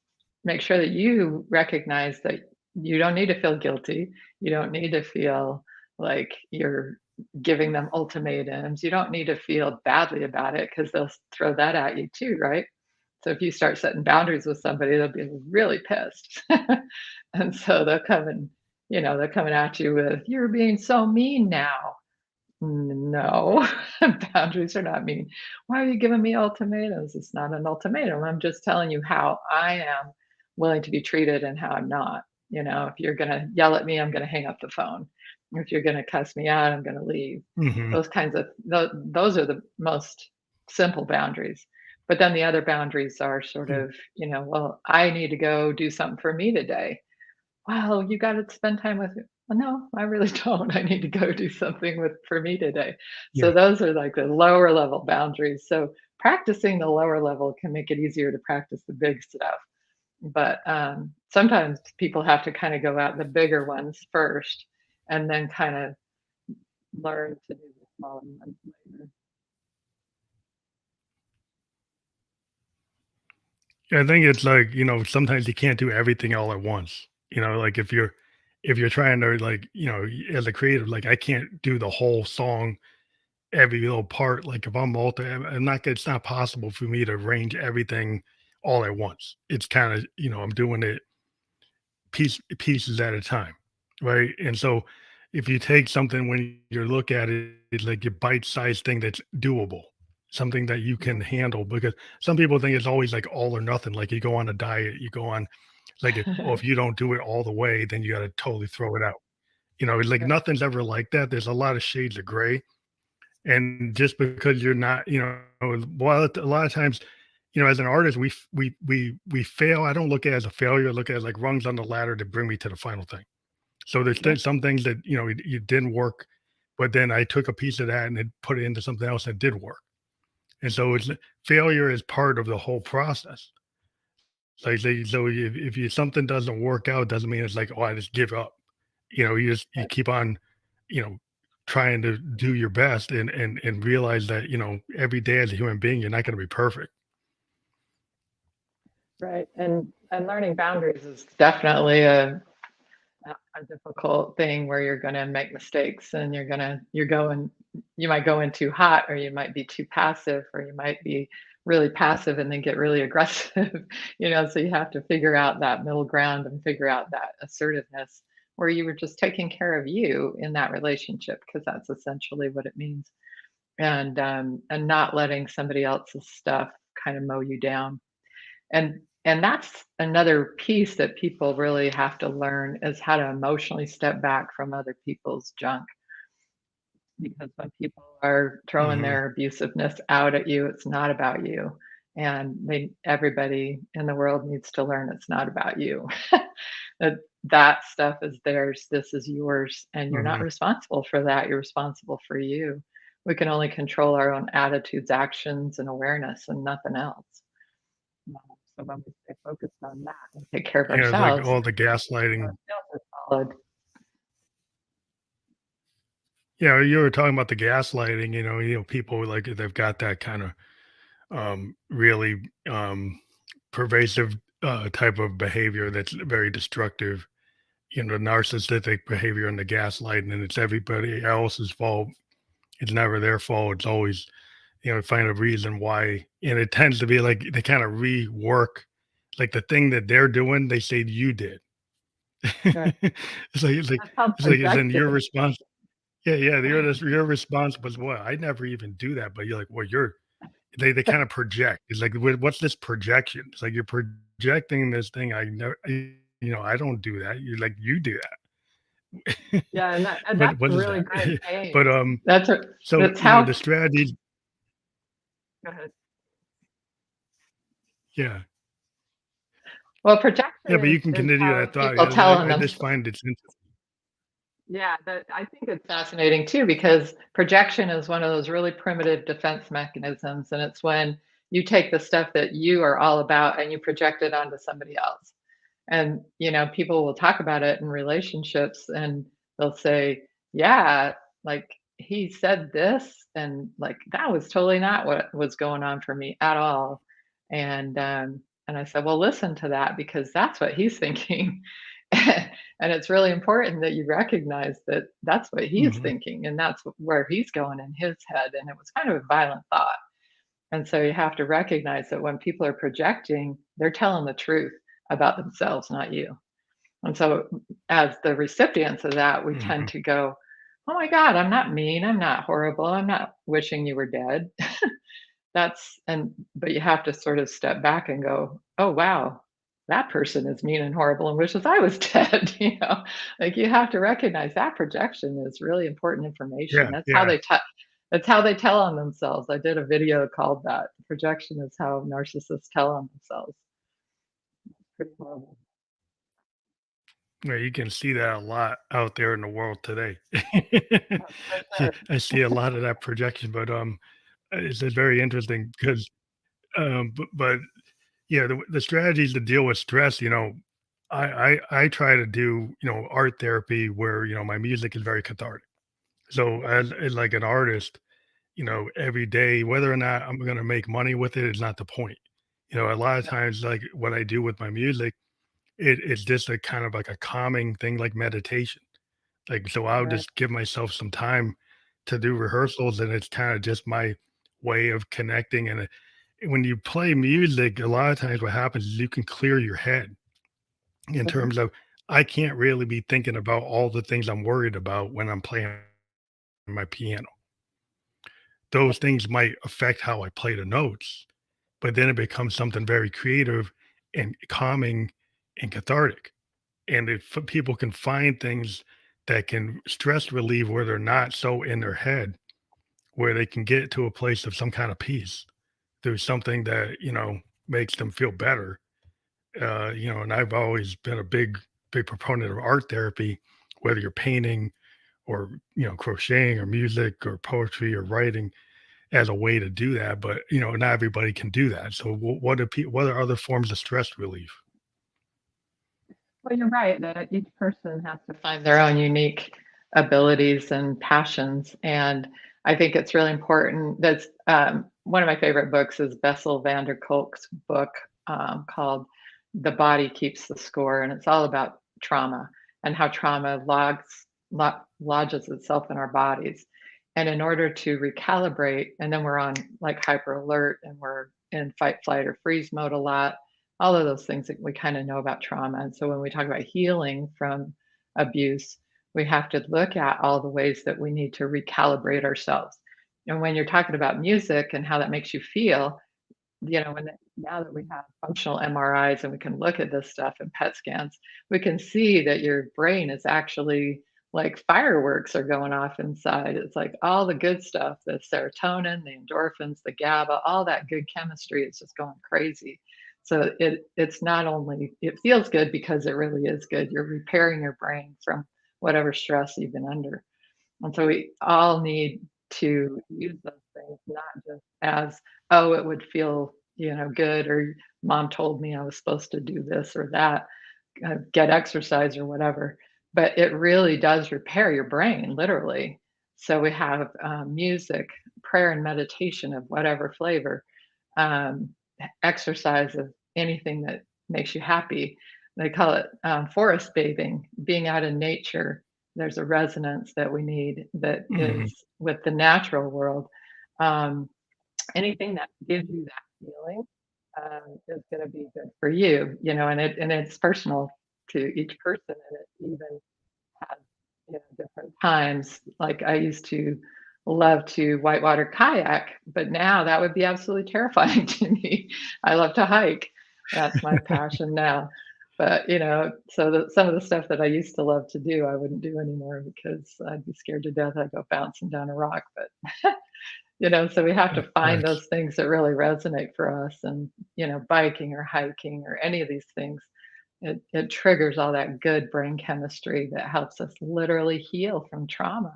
B: make sure that you recognize that you don't need to feel guilty. You don't need to feel like you're giving them ultimatums. You don't need to feel badly about it because they'll throw that at you too, right? So if you start setting boundaries with somebody, they'll be really pissed. And so they'll come and, they're coming at you with, "You're being so mean now." No, boundaries are not mean. "Why are you giving me ultimatums?" It's not an ultimatum. I'm just telling you how I am willing to be treated and how I'm not. If you're going to yell at me, I'm going to hang up the phone. If you're going to cuss me out, I'm going to leave.
A: Hmm.
B: Those kinds of, those are the most simple boundaries. But then the other boundaries are sort
A: Yeah.
B: of, well, I need to go do something for me today. "Well, you gotta spend time with me." "Well, no, I really don't. I need to go do something for me today." So
A: Yeah.
B: those are like the lower level boundaries. So practicing the lower level can make it easier to practice the big stuff. But sometimes people have to kind of go at the bigger ones first and then kind of learn to do the smaller ones later.
A: I think it's like, sometimes you can't do everything all at once. Like if you're trying to like, as a creative, like I can't do the whole song, every little part. Like if I'm not it's not possible for me to arrange everything all at once. It's kind of, I'm doing it pieces at a time, right? And so if you take something when you look at it, it's like a bite-sized thing that's doable, something that you can handle. Because some people think it's always like all or nothing. Like you go on a diet, you go on like
B: Yeah.
A: if you don't do it all the way, then you got to totally throw it out. It's like
B: Right.
A: nothing's ever like that. There's a lot of shades of gray, and just because you're not, well, a lot of times, as an artist, we fail. I don't look at it as a failure. I look at it like rungs on the ladder to bring me to the final thing. So there's
B: Yep.
A: some things that you didn't work, but then I took a piece of that and then put it into something else that did work. And so it's failure is part of the whole process. So if you something doesn't work out, doesn't mean it's like, oh, I just give up. You
B: Right.
A: keep on, you know, trying to do your best and realize that every day as a human being, you're not going to be perfect.
B: Right. And learning boundaries is definitely a difficult thing where you're going to make mistakes and you might go in too hot, or you might be too passive, or you might be really passive and then get really aggressive. So you have to figure out that middle ground and figure out that assertiveness where you were just taking care of you in that relationship, because that's essentially what it means. And not letting somebody else's stuff kind of mow you down. And that's another piece that people really have to learn, is how to emotionally step back from other people's junk. Because when people are throwing
A: Hmm.
B: their abusiveness out at you, it's not about you. And everybody in the world needs to learn it's not about you. That stuff is theirs, this is yours, and you're not
A: Hmm.
B: responsible for that. You're responsible for you. We can only control our own attitudes, actions, and awareness, and nothing else. Um, So when we stay focused on that and take care of
A: It's like
B: ourselves,
A: all the gaslighting.
B: everything else is solid.
A: Yeah, you were talking about the gaslighting. People like they've got that kind of really pervasive type of behavior that's very destructive. Narcissistic behavior and the gaslighting, and it's everybody else's fault. It's never their fault. It's always, find a reason why. And it tends to be like they kind of rework like the thing that they're doing, they say you did.
B: Right.
A: It's like
B: That's how
A: it's in your
B: projecting.
A: response. Yeah, yeah, you're responsible. Well, I never even do that, but you're like, well, they kind of project. It's like, what's this projection? It's like you're projecting this thing. I don't do that. You're like, you do that.
B: Yeah, and
A: What
B: that's
A: what
B: a
A: is
B: really
A: that?
B: great saying.
A: But
B: That's a
A: so
B: that's how.
A: the strategies.
B: Go ahead.
A: Yeah,
B: Well,
A: yeah,
B: projection
A: but
B: is
A: you can
B: is
A: continue
B: how
A: that thought.
B: people
A: Yeah,
B: tell on
A: I
B: them.
A: just find it's interesting.
B: Yeah, that I think it's fascinating too, because projection is one of those really primitive defense mechanisms, and it's when you take the stuff that you are all about and you project it onto somebody else. And people will talk about it in relationships, and they'll say, "Yeah, like he said this, and like that was totally not what was going on for me at all." And I said, "Well, listen to that, because that's what he's thinking." And it's really important that you recognize that that's what he's
A: Mhm.
B: thinking, and that's where he's going in his head. And it was kind of a violent thought. And so you have to recognize that when people are projecting, they're telling the truth about themselves, not you. And so, as the recipients of that, we tend
A: Mhm.
B: to go, "Oh my God, I'm not mean. I'm not horrible. I'm not wishing you were dead." But you have to sort of step back and go, "Oh wow, that person is mean and horrible and wishes I was dead." Like you have to recognize that projection is really important information.
A: Yeah, yeah.
B: That's how they tell on themselves. I did a video called that. Projection is how narcissists tell on themselves. Pretty horrible.
A: Yeah, you can see that a lot out there in the world today.
B: For sure.
A: I see a lot of that projection, but, it's very interesting because, but yeah, the strategies to deal with stress, I try to do, art therapy where, my music is very cathartic. So as like an artist, every day, whether or not I'm gonna make money with it is not the point. A lot of times, like what I do with my music, it's just a kind of like a calming thing, like meditation. Like, so I'll
B: Right.
A: just give myself some time to do rehearsals, and it's kind of just my way of connecting. And when you play music, a lot of times what happens is you can clear your head in
B: Mhm.
A: terms of I can't really be thinking about all the things I'm worried about when I'm playing my piano. Those things might affect how I play the notes, but then it becomes something very creative and calming and cathartic. And if people can find things that can stress relieve where they're not so in their head, where they can get to a place of some kind of peace through something that, makes them feel better. And I've always been a big proponent of art therapy, whether you're painting or, crocheting or music or poetry or writing as a way to do that. But, not everybody can do that. So what are other forms of stress relief?
B: Well, you're right that each person has to find their own unique abilities and passions. And I think it's really important. That's one of my favorite books is Bessel van der Kolk's book called "The Body Keeps the Score," and it's all about trauma and how trauma lodges itself in our bodies. And in order to recalibrate, and then we're on like hyper alert and we're in fight, flight, or freeze mode a lot, all of those things that we kind of know about trauma. And so when we talk about healing from abuse, we have to look at all the ways that we need to recalibrate ourselves. And when you're talking about music and how that makes you feel, now that we have functional MRIs and we can look at this stuff in PET scans, we can see that your brain is actually like fireworks are going off inside. It's like all the good stuff, the serotonin, the endorphins, the GABA, all that good chemistry is just going crazy. So it's not only it feels good because it really is good. You're repairing your brain from whatever stress you've been under. And so we all need to use those things, not just as, oh, it would feel, good, or mom told me I was supposed to do this or that, get exercise or whatever. But it really does repair your brain, literally. So we have music, prayer, and meditation of whatever flavor, um, exercise of anything that makes you happy. They call it forest bathing, being out in nature. There's a resonance that we need that
A: Mhm.
B: is with the natural world. Um, Anything that gives you that feeling is going to be good for you, and it's personal to each person, and it even has different times. Like I used to love to whitewater kayak, but now that would be absolutely terrifying to me. I love to hike. That's my passion now. But so some of the stuff that I used to love to do, I wouldn't do anymore because I'd be scared to death I'd go bouncing down a rock. But so we have to find
A: Facts.
B: those things that really resonate for us, and biking or hiking or any of these things, it triggers all that good brain chemistry that helps us literally heal from trauma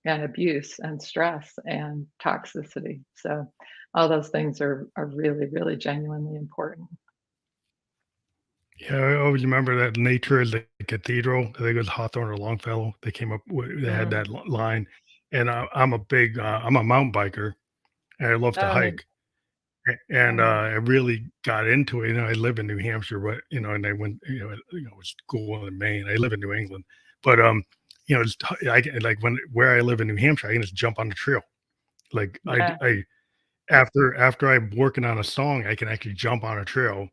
B: and abuse and stress and toxicity. So all those things are really, really genuinely important.
A: Yeah, I always remember that nature is the cathedral. I think it was Hawthorne or Longfellow. They came up with, they had
B: Mm.
A: that line. And I'm a mountain biker and I love to
B: Oh, neat.
A: hike. And
B: Oh,
A: I really got into it. I live in New Hampshire, but, and I went, school in Maine. I live in New England. But, I can, like where I live in New Hampshire, I can just jump on the trail. Like
B: yeah.
A: after I'm working on a song, I can actually jump on a trail.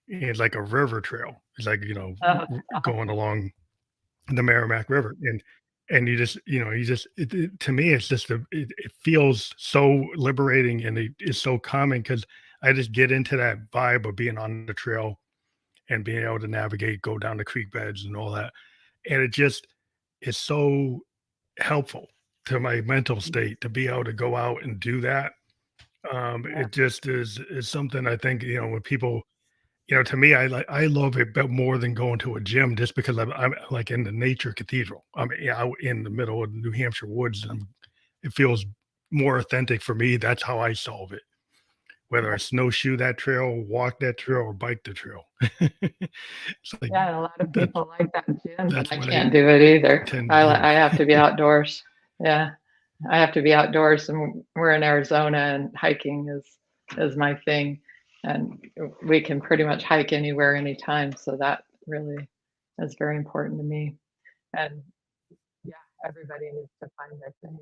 A: It's like a river trail. It's like,
B: Oh,
A: going
B: awesome.
A: along the Merrimack River, and you just, you just to me, it's just it feels so liberating, and it's so calming because I just get into that vibe of being on the trail and being able to navigate, go down the creek beds and all that, and it just is so helpful to my mental state to be able to go out and do that.
B: Yeah,
A: It just is something I think, when people, to me, I love it but more than going to a gym just because I'm like in the nature cathedral. I'm out in the middle of the New Hampshire woods, and it feels more authentic for me. That's how I solve it. Whether I
B: yeah,
A: snowshoe that trail, walk that trail, or bike the trail. It's like
B: yeah, and a lot of
A: that's
B: people like that gym, but
A: that's
B: I
A: what I
B: can't do it either.
A: tend to do.
B: I have to be outdoors. Yeah, I have to be outdoors, and we're in Arizona, and hiking is my thing, and we can pretty much hike anywhere, anytime. So that really is very important to me. And yeah, everybody needs to find their thing.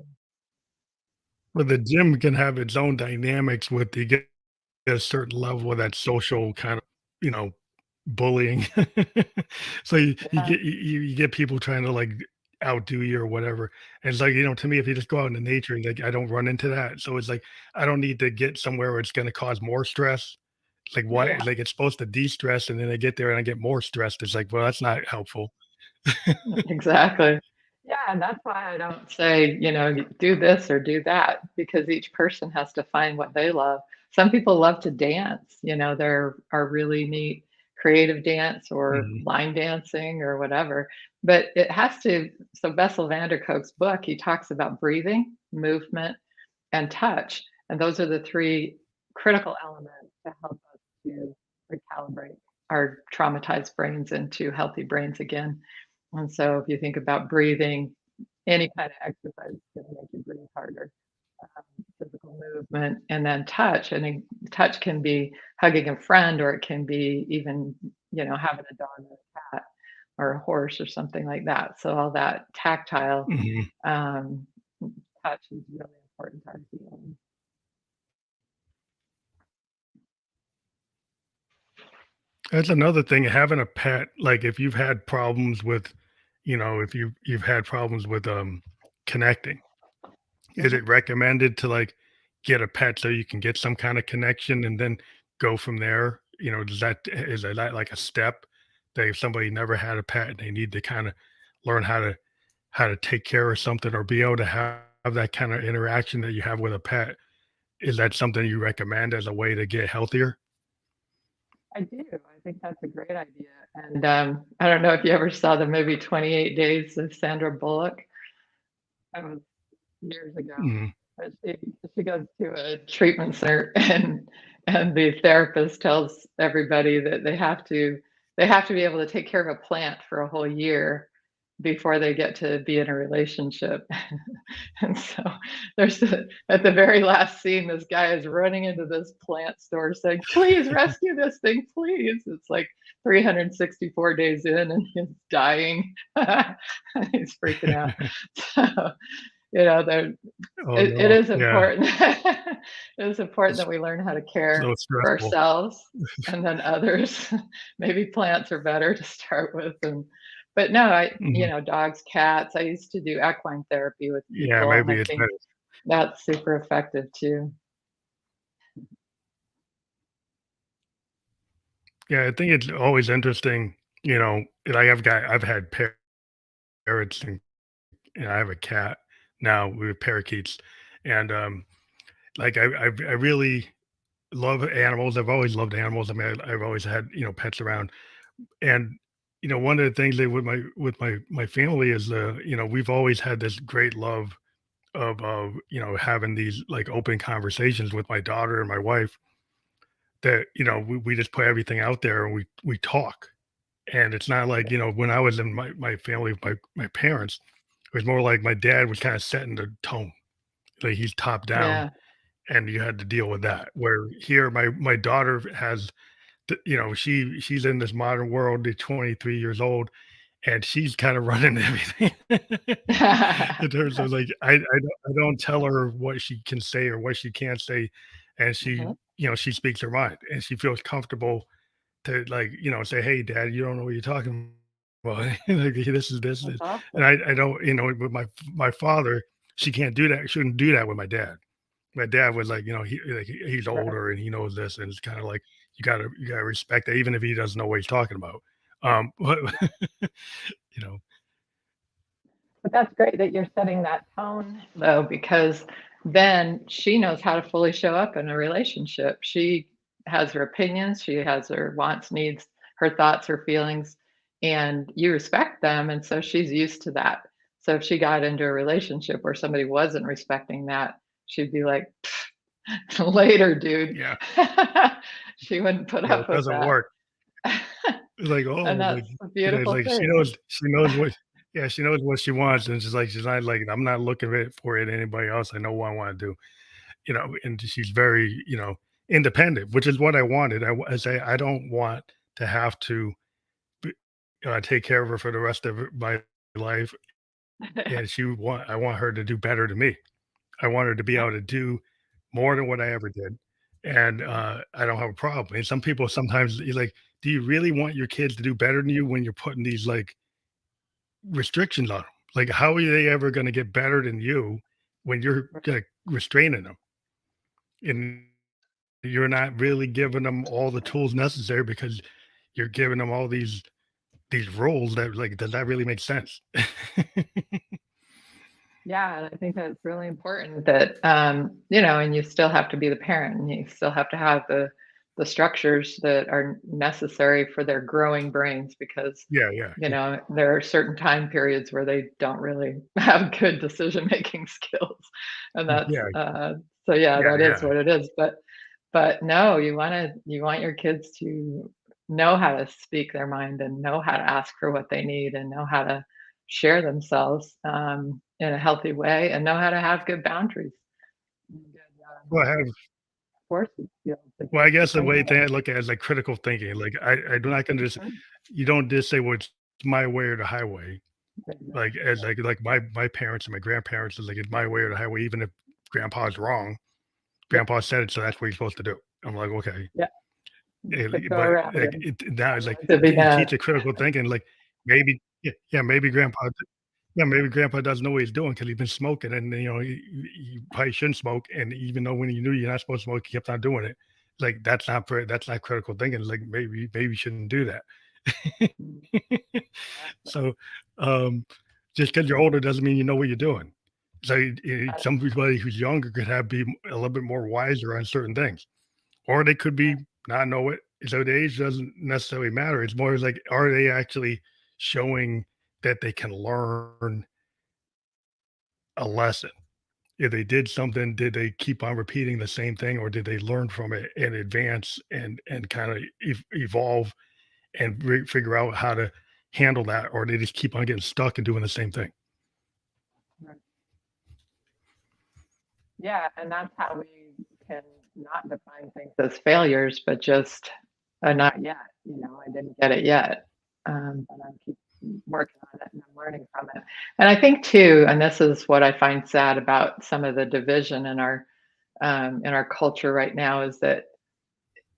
A: But the gym can have its own dynamics with you get a certain level of that social kind of, you know, bullying. So you
B: Yeah,
A: get you get people trying to like outdo you or whatever. And it's like, to me, if you just go out into nature, like I don't run into that. So it's like I don't need to get somewhere where it's gonna cause more stress. It's like why
B: yeah.
A: like it's supposed to de-stress and then I get there and I get more stressed. It's like, well, that's not helpful.
B: Exactly. Yeah, and that's why I don't say, do this or do that, because each person has to find what they love. Some people love to dance, there are really neat creative dance or
A: Mhm,
B: line dancing or whatever. But it has to, so Bessel van der Kolk's book, he talks about breathing, movement, and touch. And those are the three critical elements to help us to recalibrate our traumatized brains into healthy brains again. And so if you think about breathing, any kind of exercise is going to make you breathe harder. Physical movement, and then touch. And touch can be hugging a friend, or it can be even, having a dog or a cat or a horse or something like that. So all that tactile
A: mhm.
B: um, touch is really important to our healing.
A: That's another thing, having a pet, like, if you've had problems with, if you've had problems with, connecting, is
B: Mhm.
A: it recommended to, like, get a pet so you can get some kinda connection and then go from there? Is that like a step that if somebody never had a pet and they need to kinda learn how to take care of something or be able to have that kinda interaction that you have with a pet, is that something you recommend as a way to get healthier?
B: I do. I think that's a great idea. And I don't know if you ever saw the movie 28 Days of Sandra Bullock. That was years ago.
A: Mhm,
B: But she goes to a treatment center, and the therapist tells everybody that they have to be able to take care of a plant for a whole year before they get to be in a relationship. And so at the very last scene, this guy is running into this plant store saying, "Please rescue this thing, please." It's like 364 days in, and he's dying. He's freaking out. So, there
A: oh,
B: it
A: no,
B: is
A: yeah,
B: important. It is important
A: it's
B: that we learn how to care
A: so
B: for
A: stressful.
B: ourselves and then others. Maybe plants are better to start with, but no,
A: Mhm.
B: dogs, cats. I used to do equine therapy with
A: Yeah,
B: people, and
A: maybe
B: I
A: it's
B: think
A: better.
B: that's super effective too.
A: Yeah, I think it's always interesting, like I've had parrots and I have a cat now. We have parakeets, and like I really love animals. I've always loved animals. I mean, I've always had pets around, and one of the things that with my family is we've always had this great love of having these like open conversations with my daughter and my wife that we just put everything out there and we talk. And it's not like, when I was in my family with my parents, it was more like my dad was kind of setting the tone. Like he's top down
B: Yeah,
A: and you had to deal with that. Where here my daughter has she's in this modern world, at 23 years old, and she's kind of running everything in terms of like I don't tell her what she can say or what she can't say, and she
B: Mhm.
A: she speaks her mind and she feels comfortable to like say, "Hey, Dad, you don't know what you're talking about. Like, this,"
B: That's
A: and
B: awesome.
A: I don't with my father, she can't do that. She shouldn't do that with my dad. My dad was like, he's
B: Right.
A: older and he knows this, and it's kind of like you gotta respect that, even if he doesn't know what he's talking about. But
B: Yeah.
A: you know,
B: But that's great that you're setting that tone, though, because then she knows how to fully show up in a relationship. She has her opinions, she has her wants, needs, her thoughts, her feelings, and you respect them. And so she's used to that. So if she got into a relationship where somebody wasn't respecting that, she'd be like, later, dude.
A: yeah,
B: She wouldn't put
A: yeah, it
B: up with
A: doesn't
B: that.
A: work. It's like, oh,
B: And
A: like,
B: that's a beautiful
A: like she
B: thing.
A: knows what yeah, she knows what she wants, and she's not like, "I'm not looking for it anybody else. I know what I wanna do," and she's very, independent, which is what I wanted. I say I don't want to have to b take care of her for the rest of my life, and I want her to do better to me. I want her to be
B: Yeah.
A: able to do more than what I ever did, and, I don't have a problem, and some people sometimes you're like, "Do you really want your kids to do better than you when you're putting these, like, restrictions on them? Like, how are they ever gonna get better than you when you're, like, restraining them? And you're not really giving them all the tools necessary because you're giving them all these rules that, like, does that really make sense?"
B: Yeah, and I think that's really important that, and you still have to be the parent, and you still have to have the structures that are necessary for their growing brains because,
A: Yeah, yeah,
B: there are certain time periods where they don't really have good decision making skills, and that's
A: yeah,
B: so yeah,
A: yeah,
B: that is
A: yeah.
B: what it is. But no, you want your kids to know how to speak their mind and know how to ask for what they need and know how to share themselves in a healthy way and know how to have good boundaries and good
A: Well, I have
B: forces skills to
A: Well, I guess the
B: bring
A: way
B: them.
A: thing I look at it is like critical thinking. Like I'm not gonna just
B: Mhm.
A: you don't just say, "Well, it's my way or the highway." Like
B: Exactly.
A: as like my parents and my grandparents is like it's my way or the highway, even if grandpa's wrong.
B: Yep.
A: Grandpa said it, so that's what you're supposed to do. I'm like, okay.
B: Yeah. Could go
A: But
B: around
A: like
B: and
A: now it's
B: tell
A: like
B: them to be
A: you
B: mad.
A: teach a critical thinking, like maybe yeah, maybe grandpa doesn't know what he's doing because he's been smoking and you probably shouldn't smoke. And even though when you knew you're not supposed to smoke, you kept on doing it. Like that's not critical thinking. It's like maybe you shouldn't do that.
B: Mm, exactly.
A: So, um, just because you're older doesn't mean you know what you're doing. So,
B: Got it.
A: somebody who's younger could have be a little bit more wiser on certain things, or they could be not know it. So the age doesn't necessarily matter. It's more like, are they actually showing that they can learn a lesson? If they did something, did they keep on repeating the same thing, or did they learn from it and advance and kind of evolve and figure out how to handle that, or they just keep on getting stuck and doing the same thing?
B: Right. Yeah, and that's how we can not define things as failures, but just not yet. I didn't get it yet, but I'm keep working on it and I'm learning from it. And I think too, and this is what I find sad about some of the division in our culture right now, is that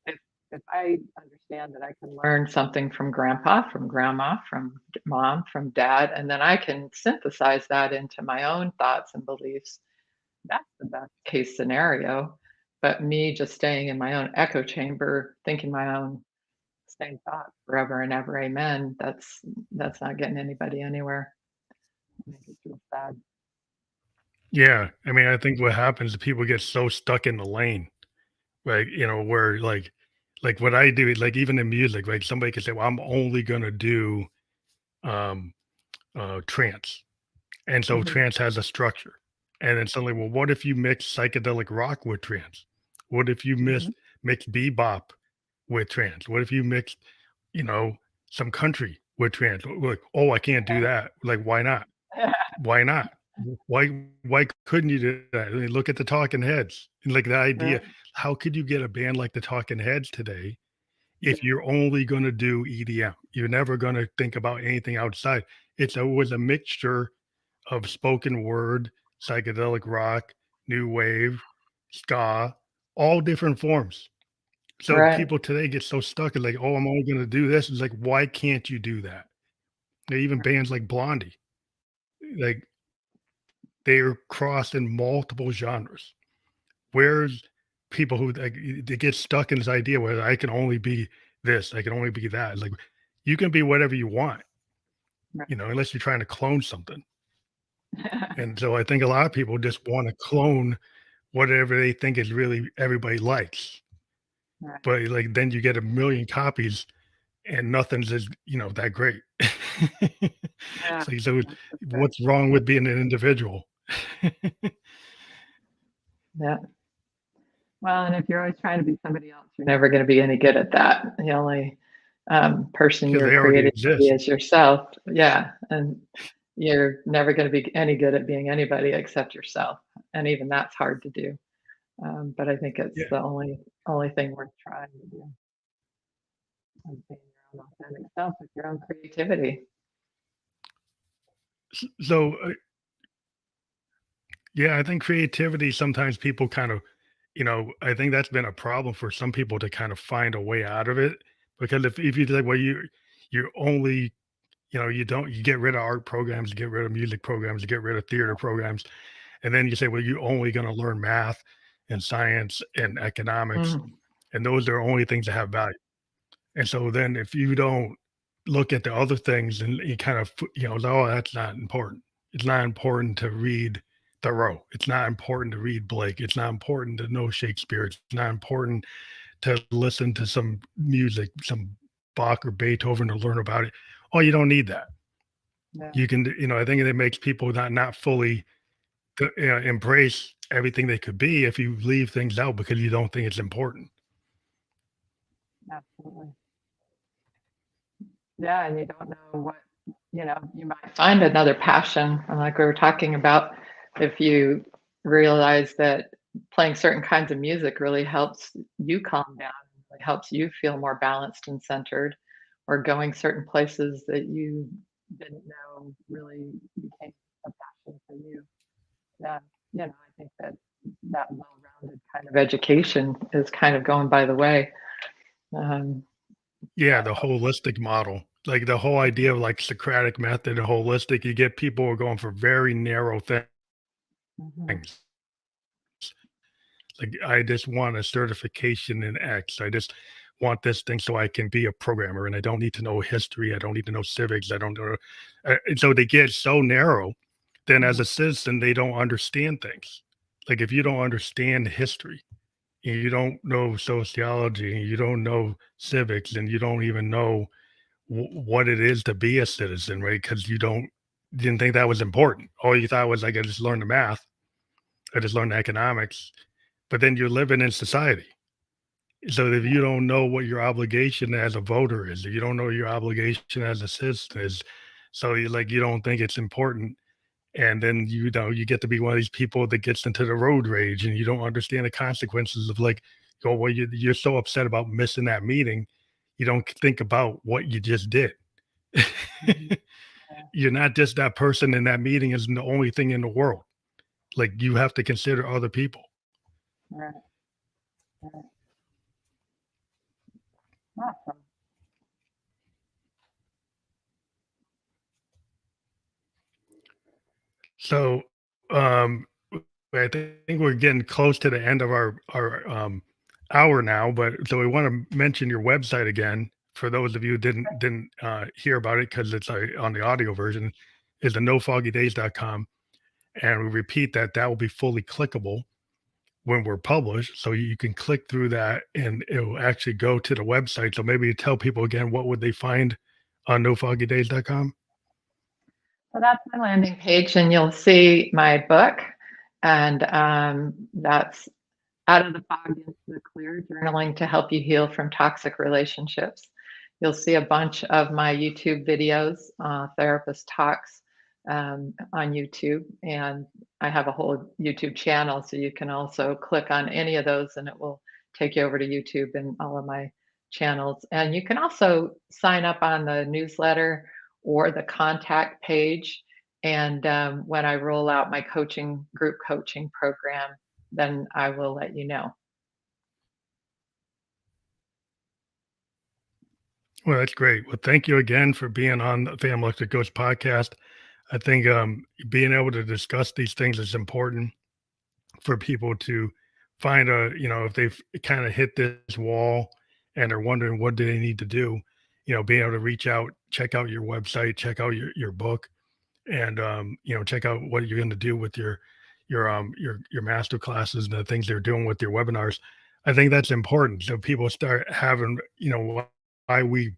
B: if if I understand that I can learn something from grandpa, from grandma, from mom, from dad, and then I can synthesize that into my own thoughts and beliefs, that's the best case scenario. But me just staying in my own echo chamber, thinking my own same thoughts forever and ever, amen, that's not getting anybody anywhere. I think it's real sad.
A: Yeah, I mean, I think what happens is people get so stuck in the lane, like where like what I do, like even in music, like somebody could say, "Well, I'm only gonna do um trance," and so
B: Mhm,
A: trance has a structure, and then suddenly, well, what if you mix psychedelic rock with trance? What if you
B: mhm.
A: mix bebop with trance? What if you mix, you know, some country with trance? Like, oh, I can't do that. Like, why not? Why not? Why couldn't you do that? I mean, look at the Talking Heads, and, like, the idea,
B: Right.
A: how could you get a band like the Talking Heads today, if you're only going to do EDM. You're never going to think about anything outside. It's always a mixture of spoken word, psychedelic rock, new wave, ska, all different forms. So
B: Right.
A: people today get so stuck in like, oh, I'm only going to do this. It's like, why can't you do that? Even bands like Blondie, like they're crossed in multiple genres. Where's people who like they get stuck in this idea where I can only be this, I can only be that. It's like you can be whatever you want,
B: Right.
A: unless you're trying to clone something. And so I think a lot of people just want to clone whatever they think is really everybody likes.
B: Right.
A: But like then you get a million copies and nothing's as that great.
B: Yeah.
A: So
B: That's for sure.
A: what's wrong with being an individual?
B: Yeah. Well, and if you're always trying to be somebody else, you're never going to be any good at that. The only person
A: Because
B: you're
A: they already
B: created to be
A: exist.
B: is yourself. Yeah. And you're never going to be any good at being anybody except yourself. And even that's hard to do. But I think it's
A: Yeah.
B: the only thing worth trying to do is being your own authentic self with your own creativity.
A: So yeah, I think creativity sometimes people kind of, I think that's been a problem for some people to kind of find a way out of it. Because if you like, well, you're only, you get rid of art programs, you get rid of music programs, you get rid of theater programs, and then you say, well, you're only going to learn math and science and economics,
B: Mm,
A: and those are only things that have value. And so then if you don't look at the other things and you kind of, oh, that's not important. It's not important to read Thoreau. It's not important to read Blake. It's not important to know Shakespeare. It's not important to listen to some music, some Bach or Beethoven to learn about it. Oh, you don't need that.
B: yeah,
A: You can, I think it makes people not fully embrace everything they could be if you leave things out because you don't think it's important.
B: absolutely. Yeah, and you don't know what, you might find another passion. And like we were talking about, if you realize that playing certain kinds of music really helps you calm down, really helps you feel more balanced and centered, or going certain places that you didn't know really became a passion for you. Yeah, I think that well-rounded kind of education is kind of going by the way. Um,
A: Yeah, the holistic model, like the whole idea of like Socratic method and holistic, you get people who are going for very narrow
B: mhm,
A: things. Like, I just want a certification in X. I just want this thing so I can be a programmer and I don't need to know history. I don't need to know civics. I don't know. And so they get so narrow. Then as
B: mhm,
A: a citizen, they don't understand things. Like if you don't understand history, and you don't know sociology, and you don't know civics, and you don't even know what it is to be a citizen, right? Because didn't think that was important. All you thought was like I just learned the math, I just learned the economics, but then you're living in society. So if you don't know what your obligation as a voter is, if you don't know your obligation as a citizen is, so you don't think it's important, and then you get to be one of these people that gets into the road rage, and you don't understand the consequences of like, oh well, you're so upset about missing that meeting, you don't think about what you just did.
B: mhm. Yeah,
A: You're not just that person in that meeting isn't the only thing in the world. Like you have to consider other people.
B: right, right. Awesome.
A: So um I think we're getting close to the end of our hour now, but so we want to mention your website again for those of you who didn't hear about it because it's on the audio version is the nofoggydays.com, and we repeat that will be fully clickable when we're published, so you can click through that and it will actually go to the website. So maybe you tell people again what would they find on nofoggydays.com.
B: So that's my landing page, and you'll see my book, and that's Out of the Fog into the Clear, Journaling to Help You Heal from Toxic Relationships. You'll see a bunch of my YouTube videos, therapist talks on YouTube, and I have a whole YouTube channel, so you can also click on any of those, and it will take you over to YouTube and all of my channels. And you can also sign up on the newsletter or the contact page. And when I roll out my group coaching program, then I will let you know.
A: Well, that's great. Well, thank you again for being on the Family Electric Coach podcast. I think being able to discuss these things is important for people to find if they've kind of hit this wall and are wondering what do they need to do, being able to reach out, check out your website, check out your book, and check out what you're going to do with your master classes and the things they're doing with your webinars. I think that's important. So people start having, why we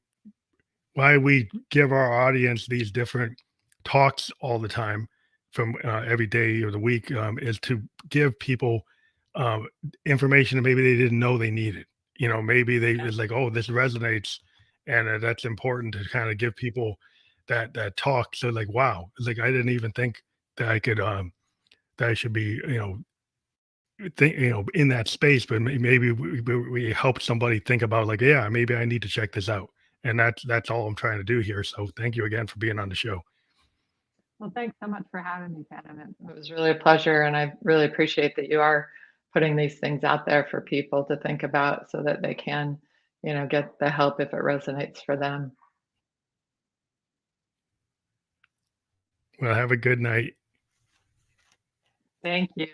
A: why we give our audience these different talks all the time from every day of the week is to give people um, information that maybe they didn't know they needed. Maybe they
B: Yeah.
A: it's like, oh, this resonates, and that's important to kind of give people that talk. So like, wow, it's like I didn't even think that I could that I should be in that space, but maybe we help somebody think about like, yeah, maybe I need to check this out, and that's all I'm trying to do here. So thank you again for being on the show.
B: Well, thanks so much for having me, Shannon. It was really a pleasure, and I really appreciate that you are putting these things out there for people to think about so that they can, get the help if it resonates for them.
A: Well, have a good night.
B: Thank you.